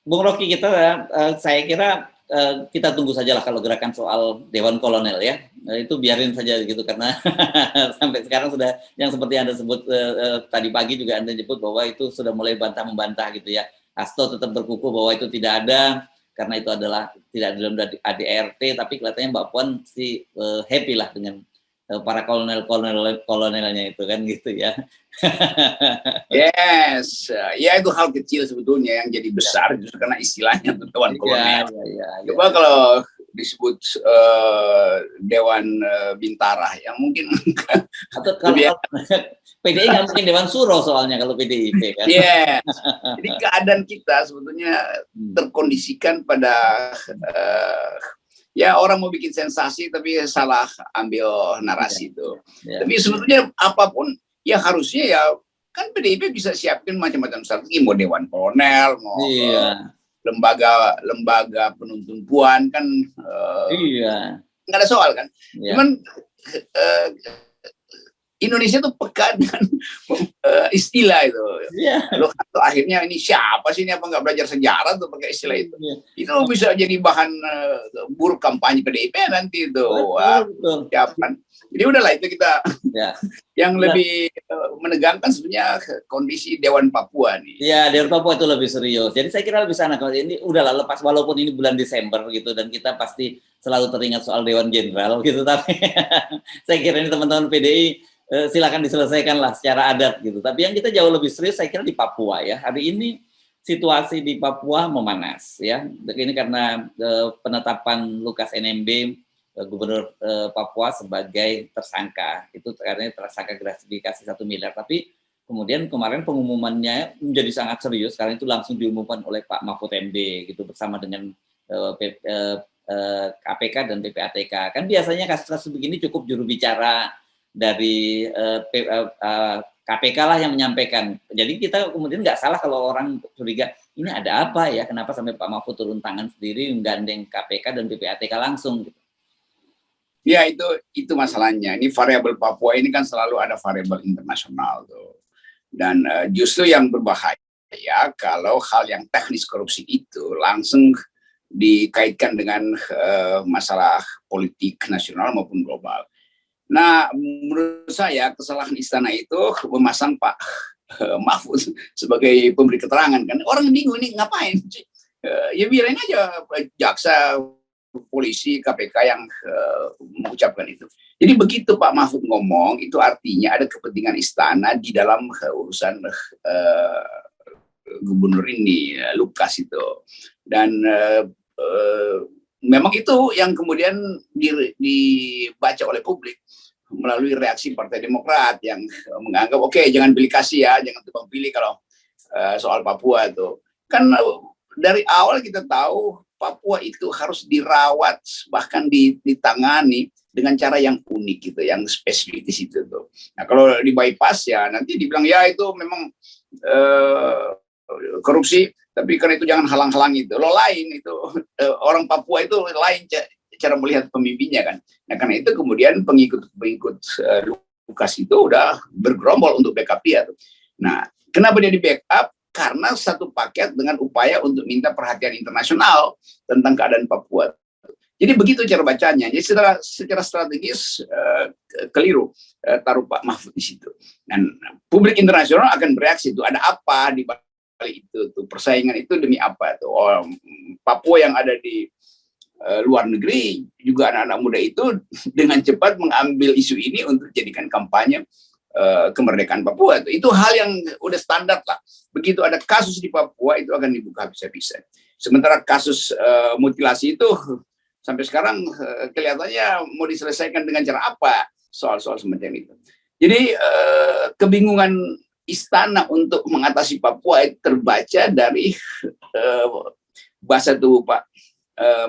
Bung Rocky, saya kira kita tunggu sajalah kalau gerakan soal Dewan Kolonel ya. Itu biarin saja gitu karena sampai sekarang sudah yang seperti Anda sebut tadi pagi juga Anda nyebut bahwa itu sudah mulai bantah-membantah gitu ya. Hasto tetap berkukuh bahwa itu tidak ada karena itu adalah tidak dalam ADRT, tapi kelihatannya Mbak Puan sih happy lah dengan para kolonelnya itu kan gitu ya. Yes, ya itu hal kecil sebetulnya yang jadi besar justru karena istilahnya Dewan Kolonel. Coba kalau disebut Dewan Bintara yang mungkin atau kalau PDI nggak mungkin Dewan Suro soalnya kalau PDIP kan. Yes. Jadi keadaan kita sebetulnya terkondisikan pada ya orang mau bikin sensasi tapi salah ambil narasi itu. Tapi sebetulnya apapun ya harusnya ya kan PDIP bisa siapkan macam-macam strategi, mau Dewan Kolonel, mau lembaga penuntun puan kan nggak ada soal kan. Cuman Indonesia tuh peka dengan istilah itu. Loh, atau akhirnya ini siapa sih ini, apa nggak belajar sejarah tuh pakai istilah itu. Itu bisa jadi bahan buruk kampanye PDIP nanti itu. Siapan. Jadi udahlah itu kita yang lebih menegangkan sebenarnya kondisi Dewan Papua nih. Iya, Dewan Papua itu lebih serius. Jadi saya kira lebih sana kalau ini udahlah lepas walaupun ini bulan Desember gitu dan kita pasti selalu teringat soal Dewan Jenderal gitu, tapi saya kira ini teman-teman PDI silakan diselesaikanlah secara adat gitu. Tapi yang kita jauh lebih serius saya kira di Papua ya. Hari ini situasi di Papua memanas ya. Ini karena penetapan Lukas NMB Gubernur Papua sebagai tersangka. Itu karena tersangka gratifikasi 1 miliar. Tapi kemudian kemarin pengumumannya menjadi sangat serius karena itu langsung diumumkan oleh Pak Mahfud MD gitu bersama dengan KPK dan PPATK. Kan biasanya kasus-kasus begini cukup juru bicara dari KPK lah yang menyampaikan. Jadi kita kemudian nggak salah kalau orang curiga ini ada apa ya, kenapa sampai Pak Mahfud turun tangan sendiri menggandeng KPK dan PPATK langsung gitu. Ya itu masalahnya. Ini variabel Papua ini kan selalu ada variabel internasional tuh. Dan justru yang berbahaya kalau hal yang teknis korupsi itu langsung dikaitkan dengan masalah politik nasional maupun global. Nah, menurut saya kesalahan istana itu memasang Pak Mahfud sebagai pemberi keterangan kan. Orang bingung ini ngapain sih? Ya biarin aja jaksa, polisi, KPK yang mengucapkan itu. Jadi begitu Pak Mahfud ngomong, itu artinya ada kepentingan istana di dalam urusan gubernur ini, Lukas itu. Dan memang itu yang kemudian dibaca oleh publik melalui reaksi Partai Demokrat yang menganggap oke, jangan pilih kasih ya, jangan tebang pilih kalau soal Papua itu. Kan dari awal kita tahu Papua itu harus dirawat bahkan ditangani dengan cara yang unik gitu, yang spesifik itu tuh. Nah, kalau di bypass ya nanti dibilang ya itu memang korupsi, tapi karena itu jangan halang-halang itu. Lo lain itu orang Papua itu lain cara melihat pemimpinnya kan. Nah karena itu kemudian pengikut Lukas itu udah bergerombol untuk backup dia tuh. Nah kenapa dia di backup? Karena satu paket dengan upaya untuk minta perhatian internasional tentang keadaan Papua. Jadi begitu cara bacanya. Jadi secara strategis keliru taruh Pak Mahfud di situ. Dan publik internasional akan bereaksi itu ada apa di balik itu tuh, persaingan itu demi apa tuh. Papua yang ada di luar negeri juga anak-anak muda itu dengan cepat mengambil isu ini untuk jadikan kampanye kemerdekaan Papua. Itu hal yang udah standar lah. Begitu ada kasus di Papua itu akan dibuka habis-habisan. Sementara kasus mutilasi itu sampai sekarang kelihatannya mau diselesaikan dengan cara apa soal-soal semacam itu. Jadi kebingungan istana untuk mengatasi Papua itu terbaca dari bahasa tubuh Pak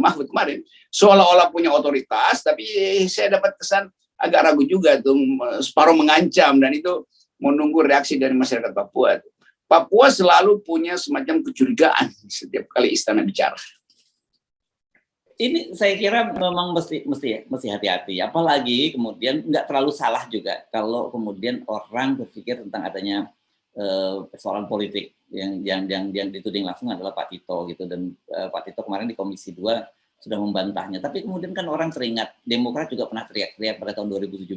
Mahfud kemarin. Seolah-olah punya otoritas, tapi saya dapat kesan agak ragu juga tuh, separuh mengancam, dan itu menunggu reaksi dari masyarakat Papua. Papua selalu punya semacam kecurigaan setiap kali istana bicara. Ini saya kira memang mesti hati-hati, apalagi kemudian nggak terlalu salah juga kalau kemudian orang berpikir tentang adanya persoalan politik yang dituding langsung adalah Pak Tito gitu, dan Pak Tito kemarin di Komisi 2 sudah membantahnya. Tapi kemudian kan orang teringat Demokrat juga pernah teriak-teriak pada tahun 2017.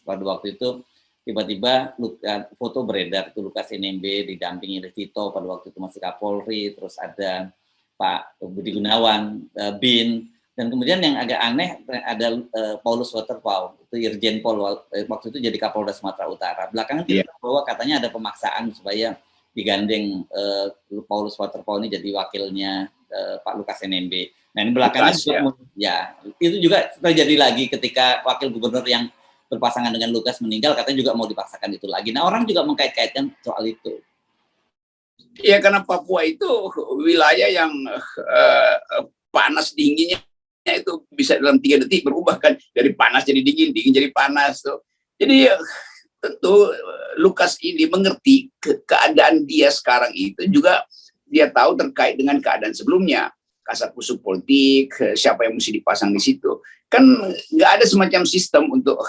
Pada waktu itu tiba-tiba foto beredar itu Lukas NMB didampingi oleh Tito, pada waktu itu masih Kapolri, terus ada Pak Budi Gunawan, BIN, dan kemudian yang agak aneh ada Paulus Waterpauw, itu Irjen Pol waktu itu jadi Kapolda Sumatera Utara. Belakangan kita bahwa katanya ada pemaksaan supaya digandeng Paulus Waterpauw ini jadi wakilnya Pak Lukas NMB. Nah ini belakangan ya itu juga terjadi lagi ketika wakil gubernur yang berpasangan dengan Lukas meninggal, katanya juga mau dipaksakan itu lagi. Nah orang juga mengkait-kaitkan soal itu. Ya karena Papua itu wilayah yang panas dinginnya itu bisa dalam 3 detik berubah kan, dari panas jadi dingin, dingin jadi panas tuh. Jadi tentu Lukas ini mengerti keadaan dia sekarang itu juga dia tahu terkait dengan keadaan sebelumnya, kasakusuk politik, siapa yang mesti dipasang di situ. Kan nggak ada semacam sistem untuk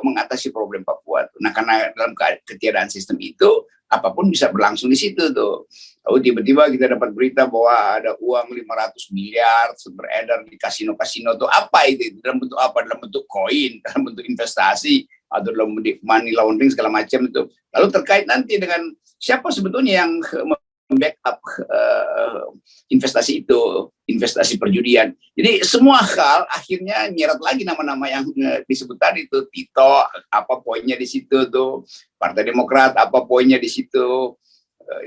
mengatasi problem Papua. Nah karena dalam ketiadaan sistem itu, apapun bisa berlangsung di situ tuh. Lalu tiba-tiba kita dapat berita bahwa ada uang 500 miliar beredar di kasino-kasino tuh. Apa itu? Dalam bentuk apa? Dalam bentuk koin, dalam bentuk investasi, atau dalam bentuk money laundering segala macam itu. Lalu terkait nanti dengan siapa sebetulnya yang backup investasi itu, investasi perjudian. Jadi semua hal akhirnya nyeret lagi nama-nama yang disebut tadi itu, Tito apa poinnya di situ tuh, Partai Demokrat apa poinnya di situ,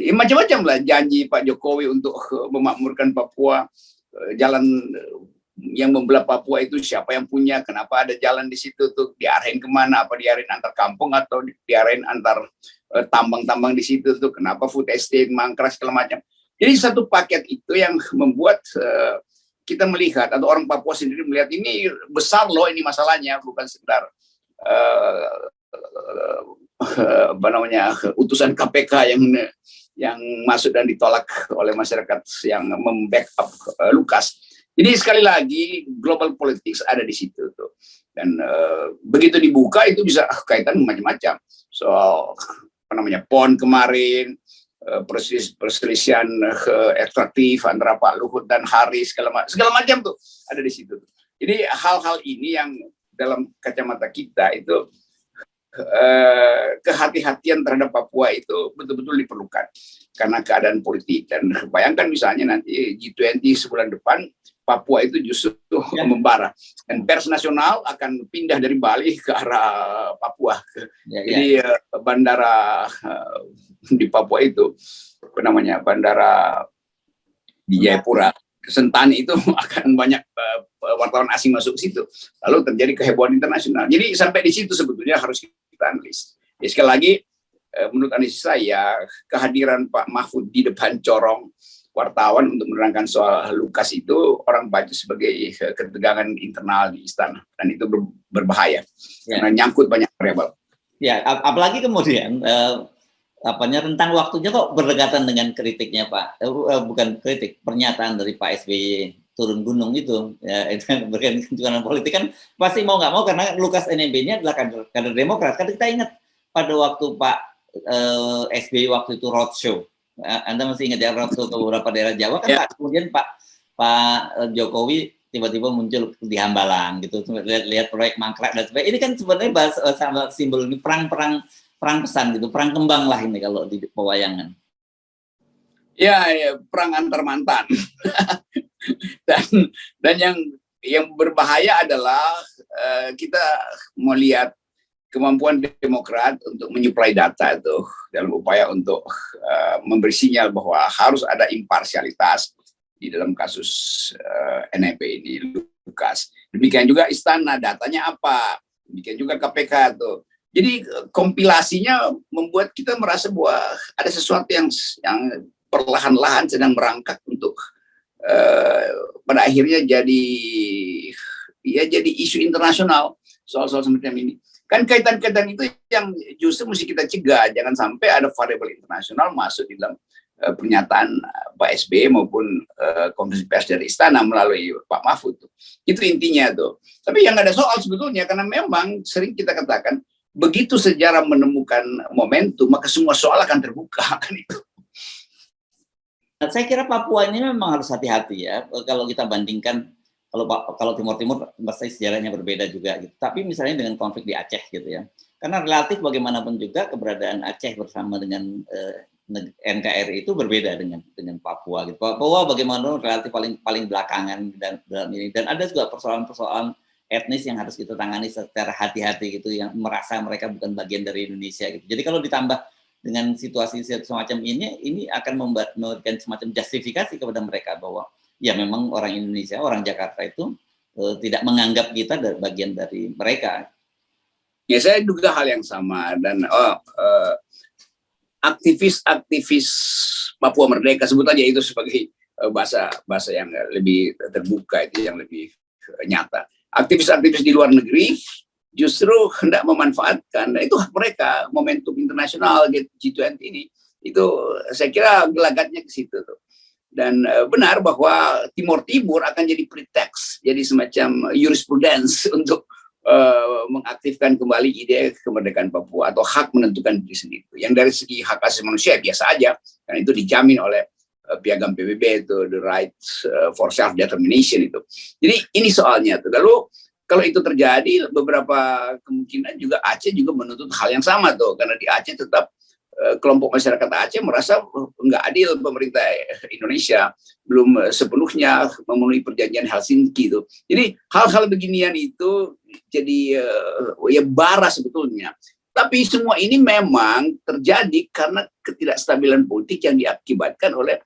ya macam-macam lah janji Pak Jokowi untuk memakmurkan Papua, jalan yang membelah Papua itu siapa yang punya, kenapa ada jalan di situ tuh, diarahin kemana, apa diarahin antar kampung atau diarahin antar tambang-tambang di situ tuh, kenapa food estate, mangkrak segala macam. Jadi satu paket itu yang membuat kita melihat, atau orang Papua sendiri melihat ini besar loh ini masalahnya, bukan sekedar apa namanya utusan KPK yang masuk dan ditolak oleh masyarakat yang membackup Lukas. Jadi sekali lagi global politics ada di situ tuh, dan begitu dibuka itu bisa kaitan macam-macam soal apa namanya PON kemarin, perselisihan ekstraktif antara Pak Luhut dan Haris, segala macam tuh ada di situ. Jadi hal-hal ini yang dalam kacamata kita itu kehati-hatian terhadap Papua itu betul-betul diperlukan karena keadaan politik. Dan bayangkan misalnya nanti G20 sebulan depan Papua itu justru membara, dan pers nasional akan pindah dari Bali ke arah Papua. Jadi bandara di Papua itu apa namanya, bandara di Jayapura, Sentani itu akan banyak wartawan asing masuk ke situ, lalu terjadi kehebohan internasional. Jadi sampai di situ sebetulnya harus kita analis. Ya, sekali lagi menurut analisis saya, kehadiran Pak Mahfud di depan corong wartawan untuk menerangkan soal Lukas itu orang baca sebagai ketegangan internal di istana, dan itu berbahaya karena nyangkut banyak variabel. Ya, apalagi kemudian rentang waktunya kok berdekatan dengan kritiknya Pak, bukan kritik, pernyataan dari Pak SBY turun gunung itu, ya, itu berkaitan politik kan pasti mau nggak mau, karena Lukas NMB-nya adalah kader Demokrat. Kan kita ingat pada waktu Pak SBY waktu itu roadshow, Anda masih ingat ya, roadshow ke beberapa daerah Jawa kan, kemudian Pak Jokowi tiba-tiba muncul di Hambalang gitu, lihat proyek mangkrak dan sebagainya. Ini kan sebenarnya sama simbol ini perang pesan gitu, perang kembang lah ini kalau di pewayangan. Ya, perang antar mantan. dan yang berbahaya adalah kita melihat kemampuan Demokrat untuk menyuplai data itu dalam upaya untuk memberi sinyal bahwa harus ada imparsialitas di dalam kasus NMB ini, Lukas. Demikian juga Istana, datanya apa? Demikian juga KPK tuh. Jadi kompilasinya membuat kita merasa bahwa ada sesuatu yang perlahan-lahan sedang merangkak untuk pada akhirnya jadi isu internasional soal-soal semacam ini. Kan kaitan-kaitan itu yang justru mesti kita cegah, jangan sampai ada variabel internasional masuk di dalam pernyataan Pak SBY maupun konferensi pers dari Istana melalui Pak Mahfud. Itu intinya tuh. Tapi yang ada soal sebetulnya, karena memang sering kita katakan begitu sejarah menemukan menemukan momentum, maka semua soal akan terbuka kan itu. Saya kira Papua ini memang harus hati-hati ya, kalau kita bandingkan, kalau Timur Timur pasti sejarahnya berbeda juga gitu. Tapi misalnya dengan konflik di Aceh gitu ya, karena relatif bagaimanapun juga keberadaan Aceh bersama dengan NKRI itu berbeda dengan Papua gitu. Papua bagaimanapun relatif paling belakangan dalam ini, dan ada juga persoalan-persoalan etnis yang harus kita tangani secara hati-hati gitu, yang merasa mereka bukan bagian dari Indonesia gitu. Jadi kalau ditambah dengan situasi semacam ini akan memberikan semacam justifikasi kepada mereka bahwa ya memang orang Indonesia, orang Jakarta itu tidak menganggap kita bagian dari mereka. Ya, saya juga hal yang sama, dan aktivis Papua Merdeka, sebut aja itu sebagai bahasa yang lebih terbuka, itu yang lebih nyata. Aktivis-aktivis di luar negeri justru hendak memanfaatkan, itu hak mereka, momentum internasional G20 ini, itu saya kira gelagatnya ke situ tuh. Dan benar bahwa Timur Timur akan jadi pretext, jadi semacam jurisprudence untuk mengaktifkan kembali ide kemerdekaan Papua atau hak menentukan diri sendiri. Yang dari segi hak asasi manusia biasa aja, karena itu dijamin oleh piagam PBB itu, the right for self determination itu. Jadi ini soalnya tuh. Lalu kalau itu terjadi, beberapa kemungkinan juga Aceh juga menuntut hal yang sama tuh, karena di Aceh tetap kelompok masyarakat Aceh merasa nggak adil pemerintah Indonesia belum sepenuhnya memenuhi perjanjian Helsinki itu. Jadi hal-hal beginian itu jadi ya bara sebetulnya. Tapi semua ini memang terjadi karena ketidakstabilan politik yang diakibatkan oleh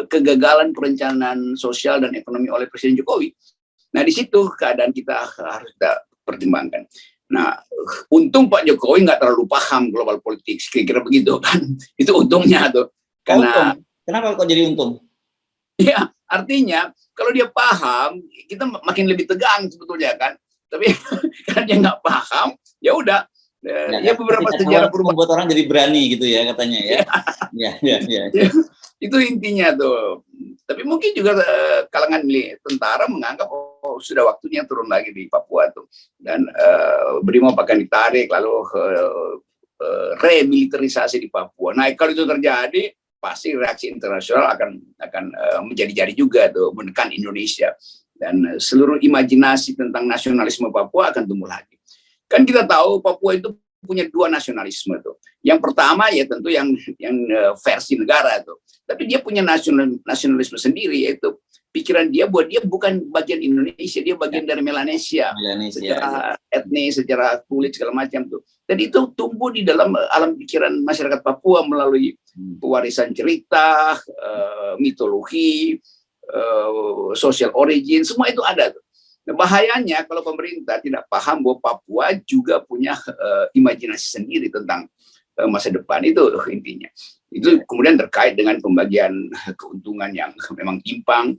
kegagalan perencanaan sosial dan ekonomi oleh Presiden Jokowi. Nah, di situ keadaan kita harus kita pertimbangkan. Nah, untung Pak Jokowi nggak terlalu paham global politik, kira-kira begitu kan. Itu untungnya tuh. Karena untung. Kenapa kok jadi untung? Ya, artinya kalau dia paham, kita makin lebih tegang sebetulnya kan. Tapi karena dia nggak paham, ya udah. Ya beberapa sejarah perubahan membuat orang jadi berani gitu ya katanya ya. Ya. Itu intinya tuh. Tapi mungkin juga kalangan tentara menganggap sudah waktunya turun lagi di Papua tuh, dan Brimob akan ditarik, lalu remilitarisasi di Papua. Nah, kalau itu terjadi, pasti reaksi internasional akan menjadi-jadi juga tuh, menekan Indonesia, dan seluruh imajinasi tentang nasionalisme Papua akan tumbuh lagi. Kan kita tahu Papua itu punya dua nasionalisme tuh. Yang pertama ya tentu yang versi negara tuh. Tapi dia punya nasionalisme sendiri, yaitu pikiran dia buat dia bukan bagian Indonesia, dia bagian dari Melanesia. Secara etnis, secara kulit segala macam tuh. Dan itu tumbuh di dalam alam pikiran masyarakat Papua melalui pewarisan cerita, mitologi, social origin, semua itu ada tuh. Nah, bahayanya kalau pemerintah tidak paham bahwa Papua juga punya imajinasi sendiri tentang masa depan, itu intinya. Itu kemudian terkait dengan pembagian keuntungan yang memang timpang.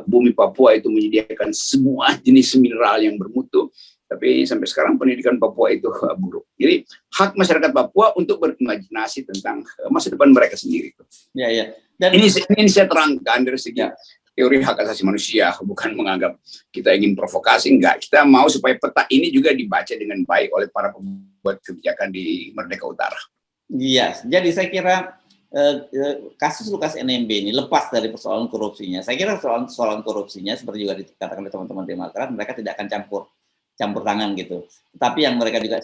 Bumi Papua itu menyediakan semua jenis mineral yang bermutu, tapi sampai sekarang pendidikan Papua itu buruk. Jadi hak masyarakat Papua untuk berimajinasi tentang masa depan mereka sendiri. Ya. Dan ini saya terangkan dari segi teori hak asasi manusia, bukan menganggap kita ingin provokasi, enggak. Kita mau supaya peta ini juga dibaca dengan baik oleh para pembuat kebijakan di Merdeka Utara. Iya, jadi saya kira kasus Lukas NMB ini lepas dari persoalan korupsinya. Saya kira persoalan korupsinya seperti juga dikatakan oleh teman-teman Demokrat, mereka tidak akan campur tangan gitu. Tapi yang mereka juga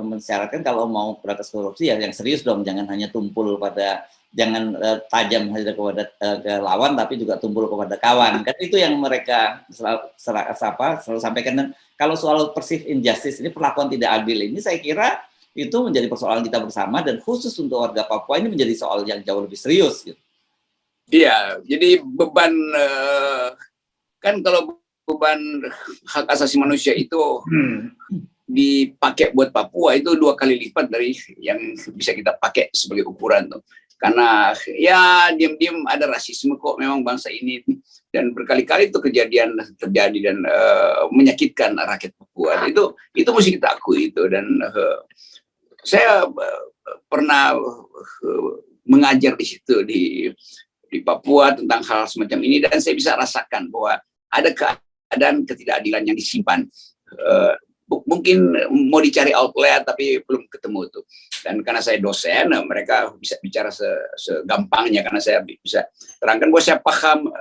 mensyaratkan kalau mau beratas korupsi ya yang serius dong, jangan hanya tumpul pada, jangan tajam hanya kepada ke lawan, tapi juga tumpul kepada kawan. Kan itu yang mereka selalu sampaikan. Dan kalau soal perceived injustice ini, perlakuan tidak adil ini, saya kira itu menjadi persoalan kita bersama, dan khusus untuk warga Papua ini menjadi soal yang jauh lebih serius. Gitu. Iya, jadi beban kan kalau beban hak asasi manusia itu dipakai buat Papua itu 2 kali lipat dari yang bisa kita pakai sebagai ukuran tuh. Karena ya diam-diam ada rasisme kok memang bangsa ini, dan berkali-kali itu kejadian terjadi dan menyakitkan rakyat Papua. Itu mesti kita akui itu. Dan saya pernah mengajar di situ di Papua tentang hal semacam ini, dan saya bisa rasakan bahwa ada keadaan ketidakadilan yang disimpan mungkin mau dicari outlet tapi belum ketemu tuh. Dan karena saya dosen, mereka bisa bicara segampangnya karena saya bisa terangkan bahwa saya paham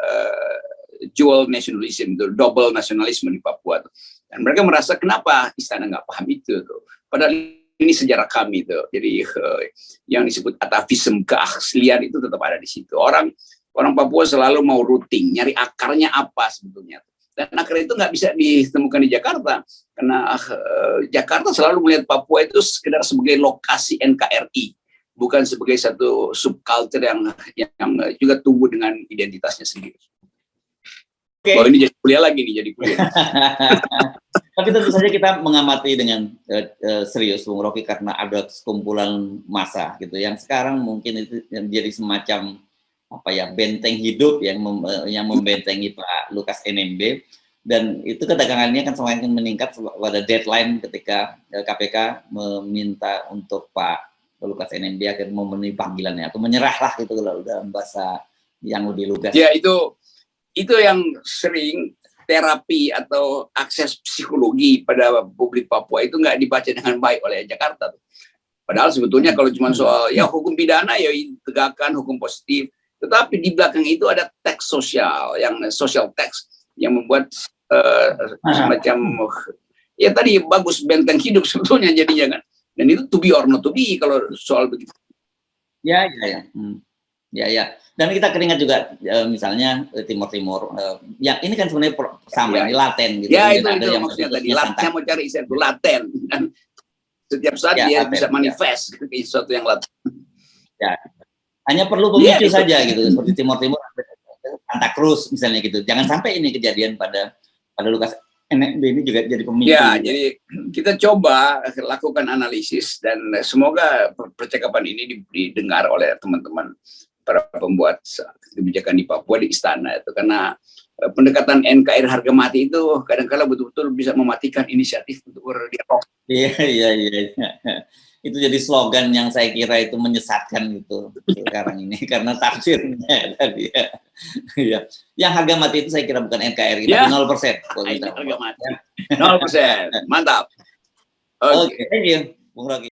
dual nationalism, double nasionalisme di Papua tuh. Dan mereka merasa kenapa istana nggak paham itu tuh. Padahal ini sejarah kami tuh. Jadi yang disebut atavisme, keaslian itu tetap ada di situ. Orang Papua selalu mau routing, nyari akarnya apa sebetulnya. Dan akar itu nggak bisa ditemukan di Jakarta, karena Jakarta selalu melihat Papua itu sekedar sebagai lokasi NKRI, bukan sebagai satu subculture yang juga tumbuh dengan identitasnya sendiri. Okay. Oh, ini jadi kuliah lagi nih, jadi kuliah. Tapi tentu saja kita mengamati dengan serius, Bung Rocky, karena ada sekumpulan massa gitu, yang sekarang mungkin itu jadi semacam apa ya, benteng hidup yang membentengi Pak Lukas NMB, dan itu ketegangannya kan semakin meningkat pada deadline ketika KPK meminta untuk Pak Lukas NMB akhirnya memenuhi panggilannya atau menyerahlah gitu kalau dalam bahasa yang lebih lugas. Ya, itu yang sering terapi atau akses psikologi pada publik Papua itu nggak dibaca dengan baik oleh Jakarta. Padahal sebetulnya kalau cuma soal ya hukum pidana ya tegakkan hukum positif. Tetapi di belakang itu ada teks sosial, yang social text yang membuat semacam ya tadi bagus benteng hidup sebetulnya jadinya kan. Dan itu to be or not to be kalau soal begitu. Ya. Ya. Dan kita keringat juga misalnya Timur, yang ini kan sebenarnya sama, ini laten gitu. Ya, itu yang maksudnya tadi. Saya mau cari istilah itu laten. Dan setiap saat dia laten, bisa manifest sesuatu yang laten. Ya. Hanya perlu pemicu saja gitu, seperti Timur Santa Cruz misalnya gitu. Jangan sampai ini kejadian pada Lukas NMB ini juga jadi pemicu. Ya, gitu. Jadi kita coba lakukan analisis dan semoga percakapan ini didengar oleh teman-teman para pembuat kebijakan di Papua di istana itu, karena pendekatan NKRI harga mati itu kadang-kala betul-betul bisa mematikan inisiatif untuk berdialog. Iya. Itu jadi slogan yang saya kira itu menyesatkan gitu sekarang ini karena tafsirnya tadi ya. Iya. Yang harga mati itu saya kira bukan NKRI, tapi 0%. Harga mati. 0%. Mantap. Oke, thank you, Bung Rocky.